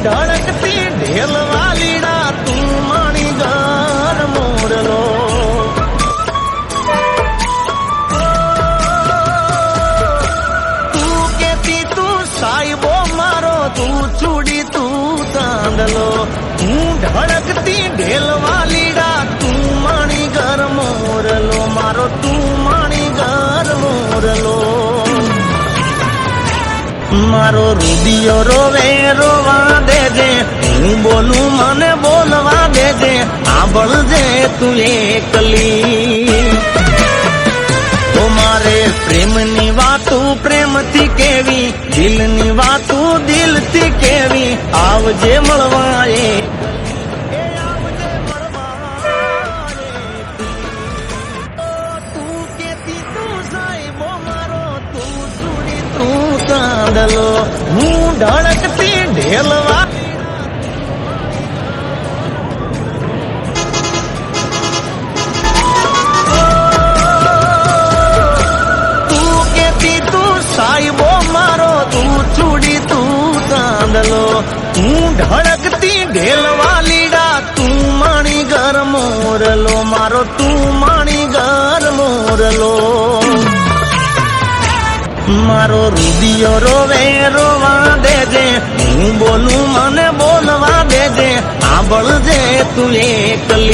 ધડકતી ઢેલ વાલીડા તું માણી ઘર મોરલો તું કેતી તું સાહેબો મારો તું ચૂડી તું તાંદલો હું ધડકતી ઢેલ વાલીડા તું માણી ઘર મોરલો મારો તું માણી ઘર મોરલો મારો રૂડિયો રોવે રોવા દેજે હું બોલું મને બોલવા દેજે આંભળજે તું એકલી તો મારે પ્રેમની વાતું પ્રેમથી કેવી દિલની વાતું દિલથી કેવી આવજે મળવા ચાંદલો હું ધડકતી ઢેલવા તું કેતી તું સાહેબો મારો તું ચૂડી તું ચાંદલો હું ધડકતી ઢેલવા લીડા તું માણી ઘર મોરલો મારો તું માણી ઘર મોરલો મારો રૂડિયો રોવે રોવા દેજે હું બોલું મને બોલવા દેજે આંભળજે તું એકલી